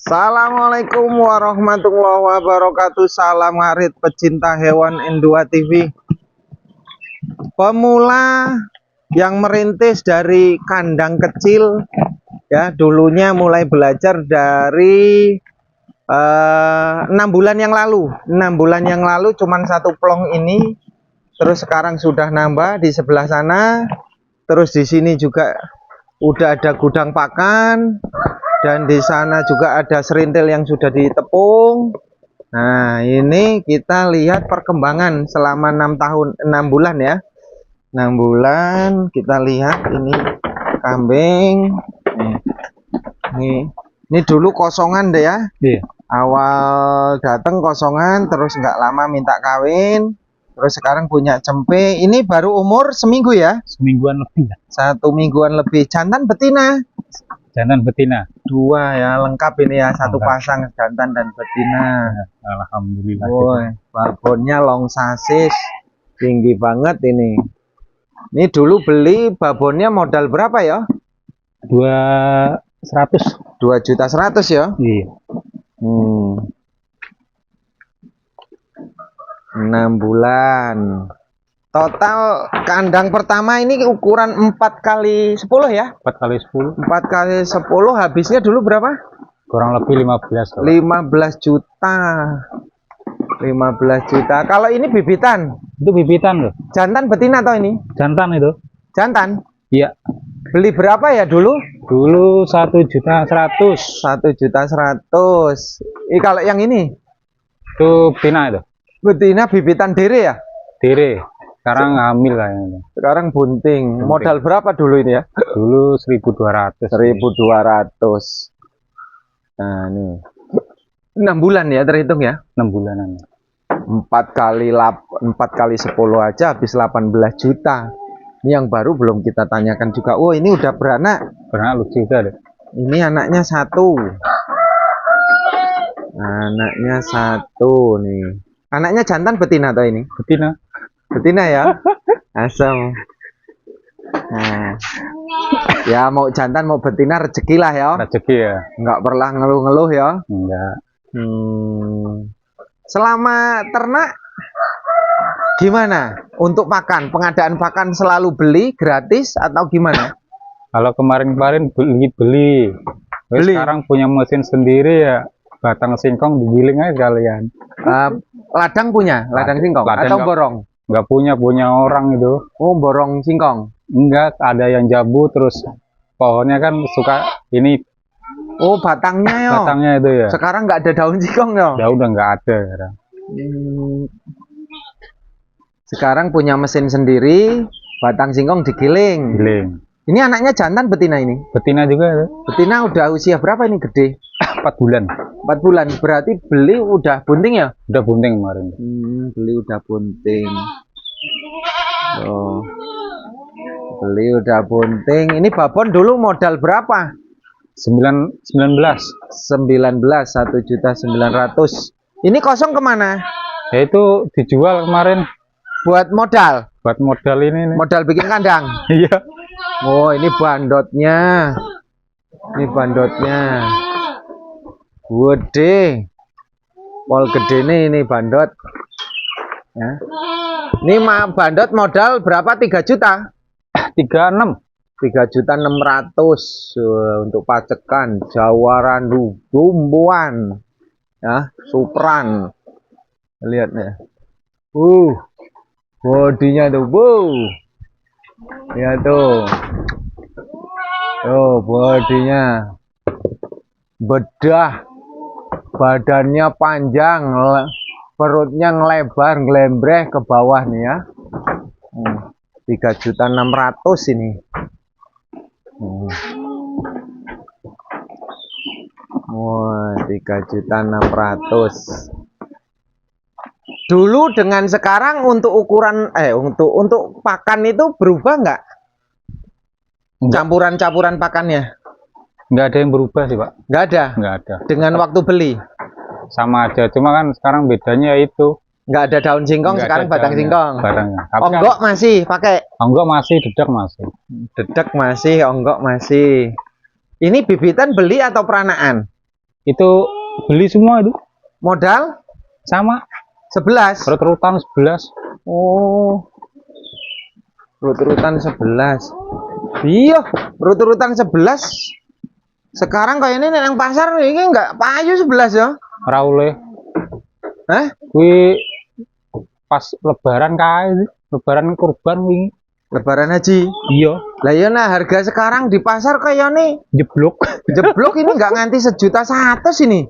Assalamualaikum warahmatullahi wabarakatuh. Salam ngarit pecinta hewan N2 TV. Pemula yang merintis dari kandang kecil ya, dulunya mulai belajar dari 6 bulan yang lalu. 6 bulan yang lalu cuman satu plong ini, terus sekarang sudah nambah di sebelah sana. Terus di sini juga udah ada gudang pakan. Dan di sana juga ada serintil yang sudah ditepung. Nah, ini kita lihat perkembangan selama 6 bulan ya. 6 bulan kita lihat ini kambing. Ini dulu kosongan deh ya. Iya. Awal datang kosongan, terus nggak lama minta kawin. Terus sekarang punya cempe. Ini baru umur seminggu ya? Semingguan lebih. 1 mingguan lebih. Jantan betina? Jantan betina. 2 ya, lengkap ini ya, satu pasang jantan dan betina. Alhamdulillah. Woi, babonnya long sasis, tinggi banget ini. Ini dulu beli babonnya modal berapa ya? 2.100. 2.100.000 ya? Iya. 6 bulan. Total kandang pertama ini ukuran 4x10 ya? 4x10. 4x10 habisnya dulu berapa? Kurang lebih 15. 15 juta. 15 juta. Kalau ini bibitan? Itu bibitan loh. Jantan betina atau ini? Jantan itu. Jantan? Iya. Beli berapa ya dulu? Dulu 1.100.000. 1.100.000. Kalau yang ini? Itu betina itu. Betina bibitan dere ya? Dere. Sekarang hamil kayaknya. Sekarang bunting. Modal berapa dulu ini ya? Dulu 1.200. 1.200. Nah, ini 6 bulan ya terhitung ya? 6 bulanan. 4 kali 10 aja habis 18 juta. Ini yang baru belum kita tanyakan juga. Oh, ini udah beranak. Beranak lucu juga deh. Ini anaknya 1. Anaknya 1 nih. Anaknya jantan betina atau ini? Betina. Betina ya? Asam. Nah, ya mau jantan mau betina rezeki lah ya. Rezeki ya. Nggak pernah ngeluh-ngeluh ya. Enggak. Selama ternak gimana? Untuk pakan, pengadaan pakan selalu beli gratis atau gimana? Kalau kemarin-kemarin beli. Sekarang punya mesin sendiri ya. Batang singkong digiling aja kalian. Ladang punya? Ladang singkong? Atau borong? Nggak punya orang itu. Oh, borong singkong? Enggak, ada yang jabu terus pohonnya kan suka ini. Oh, batangnya ya? Batangnya itu ya. Sekarang nggak ada daun singkong ya? Ya udah nggak ada. Sekarang punya mesin sendiri, batang singkong digiling. Giling. Ini anaknya jantan betina ini? Betina juga ya. Betina udah usia berapa ini gede? 4 bulan. 4 bulan, berarti beli udah bunting ya? Udah bunting kemarin. Beli udah bunting. Oh. Beli udah bunting. Ini babon dulu modal berapa? 19. 1.900.000. Ini kosong kemana? Ya itu dijual kemarin. Buat modal? Buat modal ini nih. Modal bikin kandang? Iya. Oh, ini bandotnya. Ini bandotnya. Gede. Pol gede nih ini bandot. Ya. Ini bandot modal berapa? 3 juta? 36. 3.600.000 untuk pacekan, jawarandu, bumbuan, ya, supran. Lihat nih. Bodinya tuh, ya tuh. Tuh bodinya. Bedah. Badannya panjang, perutnya ngelebar, ngelembreh ke bawah nih ya. 3.600.000 ini. Wah, 3.600.000. Dulu dengan sekarang untuk ukuran untuk pakan itu berubah nggak? Campuran pakannya? Nggak ada yang berubah sih, Pak. Nggak ada? Nggak ada. Dengan waktu beli? Sama aja, cuma kan sekarang bedanya itu. Nggak ada daun singkong, nggak sekarang batang singkong. Batangnya. Onggok kan, masih pakai? Onggok masih, dedak masih. Dedak masih, onggok masih. Ini bibitan beli atau peranaan? Itu beli semua itu. Modal Sama. 11. Rut-rutan 11. Oh. Rut-rutan 11. Iya, rut-rutan 11. Sekarang kayak ini nang pasar ini enggak payu 11 ya. Ora oleh. Hah? Kuwi pas lebaran kae sih. Lebaran kurban wingi. Lebaran haji. Iya, Lah ya nah harga sekarang di pasar kayak nih jeblok. jeblok ini nggak nganti 1.100.000 ini.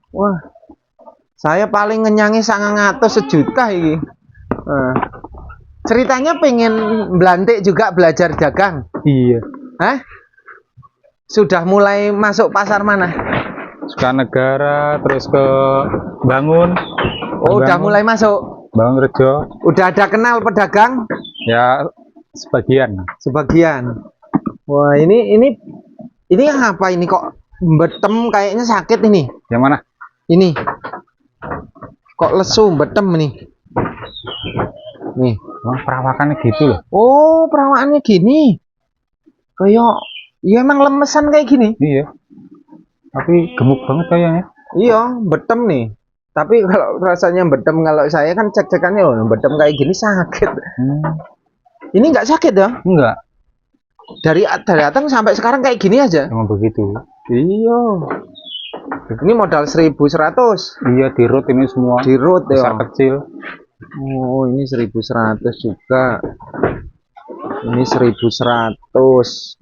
Wah, saya paling ngenyangi 900 sejuta ini. Ceritanya pengen belantik juga belajar dagang. Iya. Hah? Sudah mulai masuk pasar mana? Sukanegara terus ke Bangun. Oh, udah mulai masuk. Bangun Rejo. Udah ada kenal pedagang? Ya sebagian. Sebagian. Wah, ini apa ini kok betem kayaknya sakit ini. Yang mana? Ini. Kok lesu betem nih. Nih. Wah, perawakannya gitu loh. Oh, perawakannya gini. Kayak ya emang lemesan kayak gini. Iya. Tapi gemuk banget kayaknya. Iya, betem nih. Tapi kalau rasanya betem, kalau saya kan cek-cekannya oh, betem kayak gini sakit. Ini nggak sakit ya? Enggak. Dari datang sampai sekarang kayak gini aja. Emang begitu. Iya. Ini modal 1.100. Iya, di root ini semua. Di root ya. Besar kecil. Oh, ini 1.100 juga. Ini 1.100.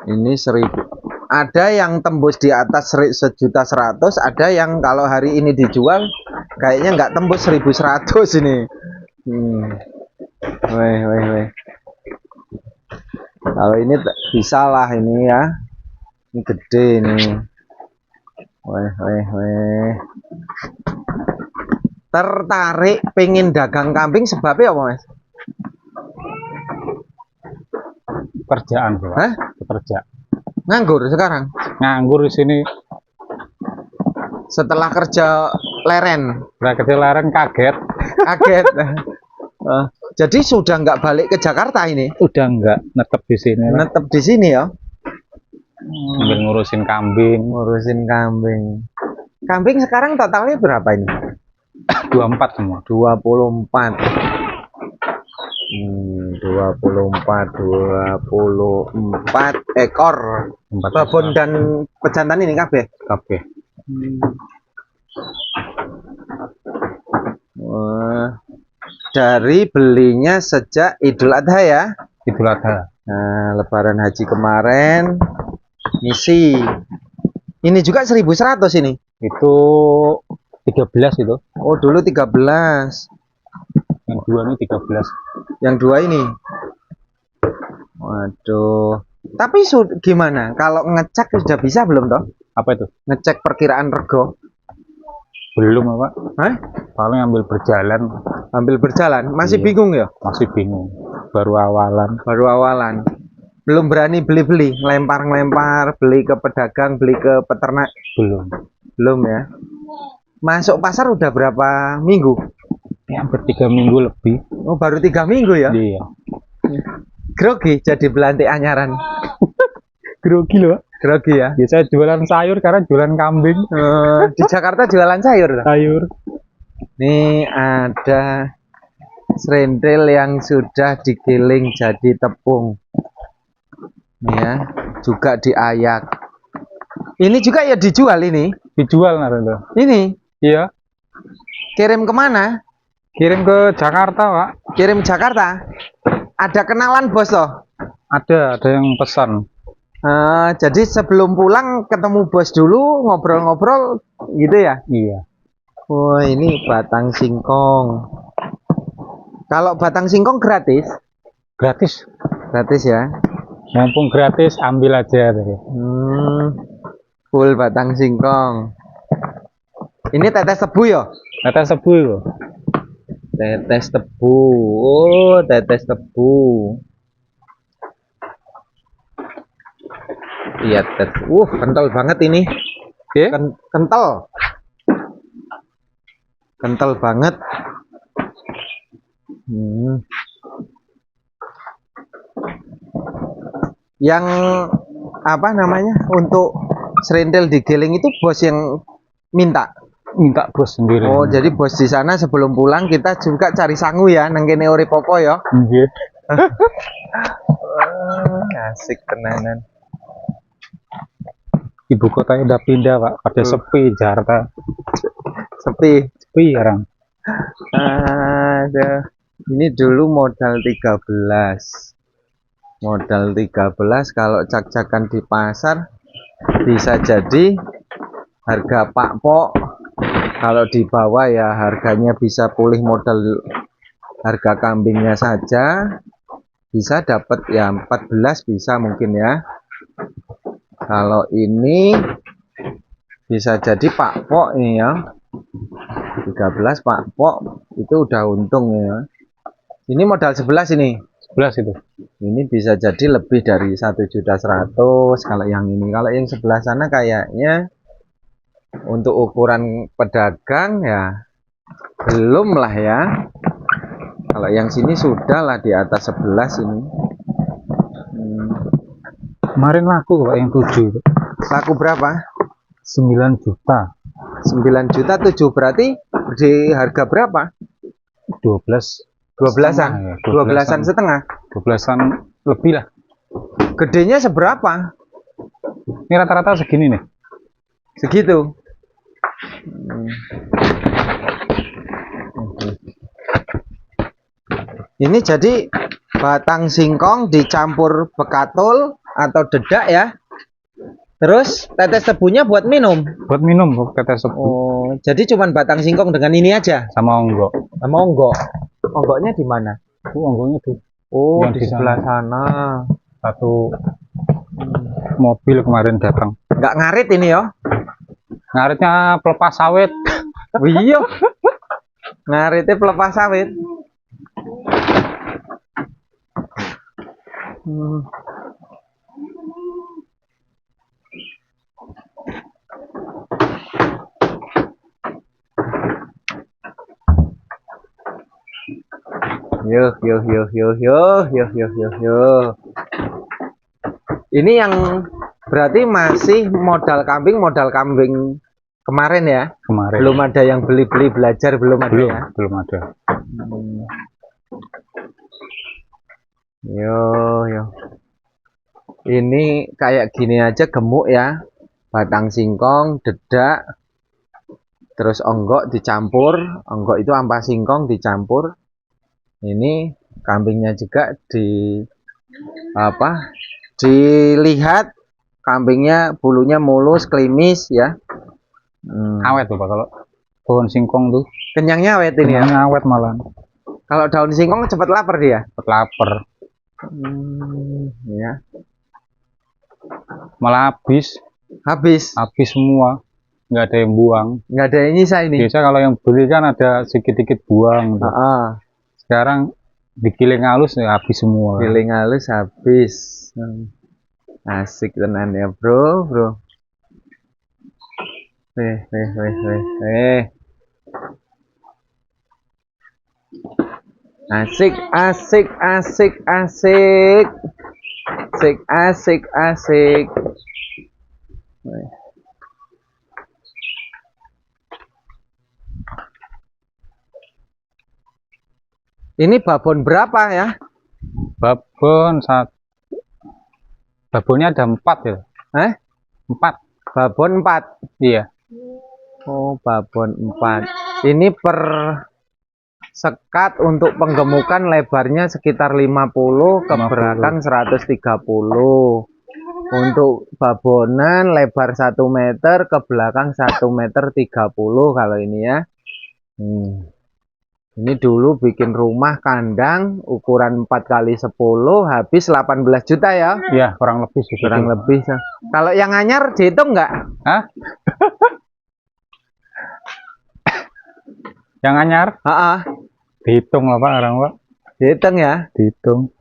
Ini 1.000. Ada yang tembus di atas 1.100.000, ada yang kalau hari ini dijual kayaknya nggak tembus 1.100 ini. Weh. Kalau ini bisa lah ini ya. Ini gede nih. Weh. Tertarik pengen dagang kambing sebabnya apa, Mas? Kerjaan, Pak. Hah? Kerja. Nganggur sekarang? Nganggur di sini. Setelah kerja leren. Udah kerja leren kaget. Kaget. Jadi sudah nggak balik ke Jakarta ini? Udah enggak, netep di sini. Netep di sini ya? Sambil ngurusin kambing. Ngurusin kambing. Kambing sekarang totalnya berapa ini? 24 semua. 24. 24 ekor. Babon dan pejantan ini kabeh. Kabeh. Wah. Dari belinya sejak Idul Adha ya? Idul Adha. Nah, Lebaran Haji kemarin ngisi. Ini juga 1.100 ini. Itu 13 itu. Oh, dulu 13. Yang dua ini 13. Yang dua ini. Waduh. Tapi gimana? Kalau ngecek sudah bisa belum toh? Apa itu? Ngecek perkiraan rego. Belum, Pak. Hah? Paling ambil berjalan. Ambil berjalan. Masih Iya. bingung ya? Masih bingung. Baru awalan. Baru awalan. Belum berani beli-beli, ngelempar-ngelempar, beli ke pedagang, beli ke peternak. Belum ya. Masuk pasar udah berapa minggu? Ya, hampir 3 minggu lebih. Oh, baru 3 minggu ya? Iya. Grogi jadi belantik anyaran. Grogi loh. Grogi ya. Biasa jualan sayur karena jualan kambing. Di Jakarta jualan sayur. Sayur. Nih ada serendel yang sudah digiling jadi tepung. Nih ya, juga diayak. Ini juga ya dijual ini. Dijual Naruto. Ini. Iya. Kirim kemana? Kirim ke Jakarta, Pak. Kirim Jakarta. Ada kenalan bos loh. Ada yang pesan. Jadi sebelum pulang ketemu bos dulu, ngobrol-ngobrol gitu ya? Iya. Wah, ini batang singkong. Kalau batang singkong gratis? Gratis. Gratis ya? Mumpung gratis, ambil aja. Full batang singkong. Ini tetes tebu ya? Tetes tebu itu. Tetes tebu. Oh, tetes tebu. Lihat, kental banget ini. Kental. Kental banget. Yang apa namanya untuk serindel digiling itu bos yang minta. Minta bos sendiri. Oh, jadi bos di sana sebelum pulang kita juga cari sangu ya, nang kene ori popo ya. Nggih. Asik tenanan. Ibu kotanya udah pindah, Pak. Pada sepi Jakarta. Sepi. Sepi sekarang. Ada. Ini dulu modal 13. Modal 13 kalau cak-cakan di pasar bisa jadi harga Pak Pok. Kalau di bawah ya harganya bisa pulih modal harga kambingnya saja, bisa dapat ya 14 bisa mungkin ya. Kalau ini bisa jadi Pak Pok ini ya 13 Pak Pok itu udah untung ya. Ini modal 11 ini. 11 itu. Ini bisa jadi lebih dari 1.100.000 kalau yang ini. Kalau yang sebelah sana kayaknya untuk ukuran pedagang ya belum lah ya. Kalau yang sini sudah lah di atas 11 ini. Kemarin laku Pak yang 7 itu. Laku berapa? 9 juta. 9 juta 7 berarti di harga berapa? 12-an. Ya, 12-an setengah. 12-an lebih lah. Gedenya seberapa? Ini rata-rata segini nih. Segitu. Ini jadi batang singkong dicampur bekatul atau dedak ya. Terus tetes tebunya buat minum. Buat minum tetes tebu. Oh, jadi cuman batang singkong dengan ini aja. Sama onggok. Sama onggok. Onggoknya di mana? Onggoknya tuh. Oh, yang di sebelah sana. Satu mobil kemarin datang. Nggak ngarit ini ya? Ngaritnya pelepas sawit. Iya. Ngaritnya pelepas sawit. Yo. Ini yang berarti masih modal kambing kemarin ya? Kemarin. Belum ada yang beli-beli belajar belum ada ya? Belum ada. Yo. Ini kayak gini aja gemuk ya. Batang singkong, dedak, terus onggok dicampur. Onggok itu ampas singkong dicampur. Ini kambingnya juga dilihat kambingnya bulunya mulus, klimis ya. Awet tuh Pak kalau pohon singkong tuh. Kenyangnya awet ini ya. Kenyangnya awet malah. Kalau daun singkong cepat lapar dia. Cepat lapar. Ya. Malah habis semua, nggak ada yang buang. Nggak ada yang nyisa ini. Biasa kalau yang beli kan ada sedikit buang gitu. Sekarang digiling halus ya habis semua. Giling halus habis. Asik tenan ya bro. Asik. Ini babon berapa ya? Babonnya ada 4 ya. 4. Babon 4. Iya. Oh, babon 4. Ini per sekat untuk penggemukan lebarnya sekitar 50, ke belakang 130. Untuk babonan lebar 1 meter, ke belakang 1 meter 30 kalau ini ya. Ini dulu bikin rumah kandang ukuran 4x10 habis 18 juta ya? Iya, kurang lebih sih. Kurang lebih. Kalau yang anyar dihitung nggak? Hah? Yang anyar? Dihitung lah Pak, orang Pak. Dihitung ya? Dihitung.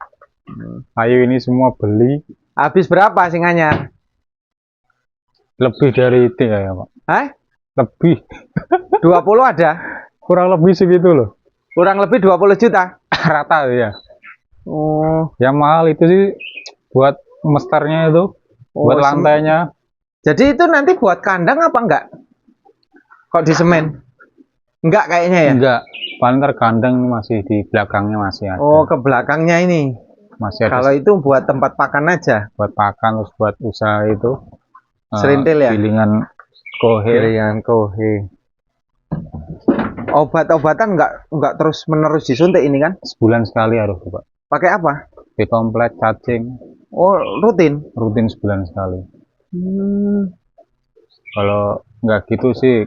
Ayo ini semua beli. Habis berapa sing anyar? Lebih dari itu ya Pak. Lebih. 20 ada? Kurang lebih segitu loh. Kurang lebih 20 juta? Rata ya. Oh. Yang mahal itu sih buat mestarnya itu Oh, buat lantainya. Jadi itu nanti buat kandang apa enggak? Kok di semen? Enggak kayaknya ya? Enggak, paling terkandang masih di belakangnya masih ada. Oh, ke belakangnya ini. Masih ada Kalau itu buat tempat pakan aja. buat pakan, terus buat usaha itu. Serintil ya? Gilingan kohe. Gilingan kohe. Obat-obatan enggak terus menerus disuntik ini kan? Sebulan sekali harus, Pak. Pakai apa? Komplet cacing, Oh, rutin. rutin sebulan sekali. Hmm, Kalau nggak gitu sih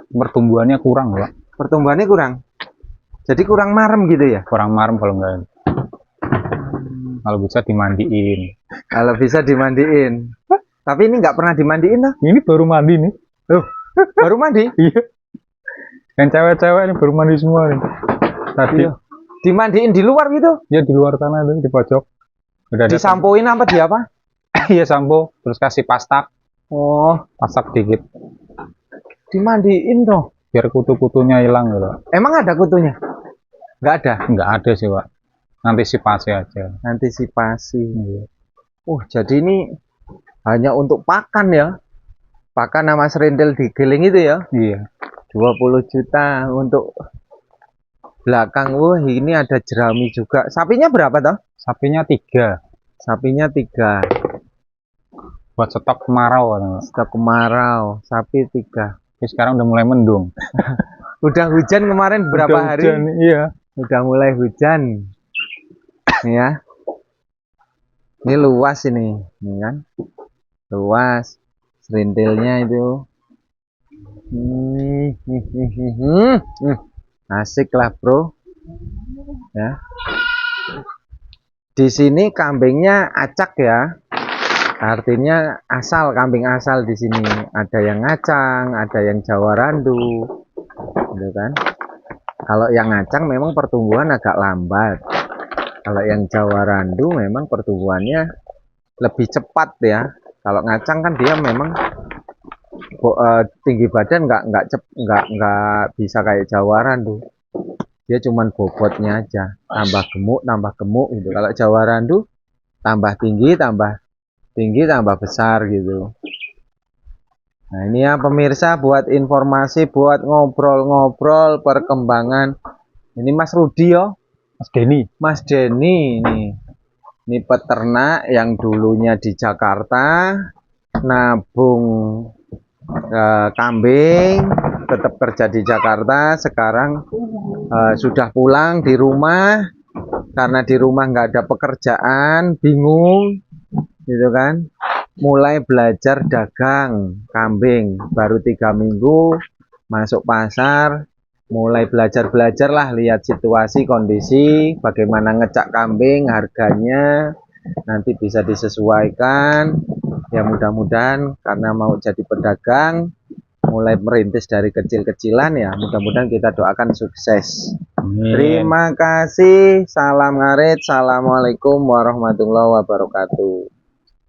pertumbuhannya kurang, Pak. pertumbuhannya kurang. Jadi kurang marem gitu ya? Kurang marem kalau nggak. Kalau bisa dimandiin. Kalau bisa dimandiin. Tapi ini nggak pernah dimandiin lah. Ini baru mandi nih. Baru mandi? Iya. Yang cewek-cewek ini baru mandi semua nih. Tadi Iya. Dimandiin di luar gitu? ya di luar sana itu di pojok. Udah ada. Disampoin apa di apa? Iya sampo, terus kasih pastak, Oh, pastak dikit dimandiin toh. biar kutu-kutunya hilang gitu. Emang ada kutunya? Nggak ada. Nggak ada sih, Pak. Antisipasi aja. Antisipasi. Iya. Jadi ini hanya untuk pakan ya. Pakan sama serindel digiling itu ya. Iya. 20 juta untuk belakang. Wah, ini ada jerami juga. Sapinya berapa toh? Sapinya 3 Sapinya 3. buat stok kemarau kan, Pak. Stok kemarau. Sapi 3. Tapi sekarang udah mulai mendung. Udah hujan kemarin berapa Udah hari? hujan, iya. Udah mulai hujan. Nih ya. Ini luas ini kan? Luas. Serintilnya itu. Asik lah, Bro. Ya. Di sini kambingnya acak ya. Artinya asal, kambing asal di sini. Ada yang ngacang, ada yang Jawa Randu. Gitu kan? Kalau yang ngacang memang pertumbuhan agak lambat. Kalau yang Jawa Randu memang pertumbuhannya lebih cepat ya. Kalau ngacang kan dia memang tinggi badan nggak bisa kayak Jawa Randu. Dia cuman bobotnya aja, tambah gemuk gitu. Kalau Jawa Randu tambah tinggi, tambah besar gitu. Nah ini ya pemirsa, buat informasi, buat ngobrol-ngobrol perkembangan. Ini Mas Rudi yo, Mas Denny. Mas Denny ini peternak yang dulunya di Jakarta, nabung kambing, tetap kerja di Jakarta. Sekarang sudah pulang di rumah karena di rumah nggak ada pekerjaan, bingung gitu kan. Mulai belajar dagang kambing, baru 3 minggu masuk pasar, mulai belajar lah, lihat situasi kondisi, bagaimana ngecak kambing, harganya nanti bisa disesuaikan ya. Mudah-mudahan karena mau jadi pedagang, mulai merintis dari kecil-kecilan ya, mudah-mudahan kita doakan sukses. Terima kasih, salam ngarit, assalamualaikum warahmatullahi wabarakatuh.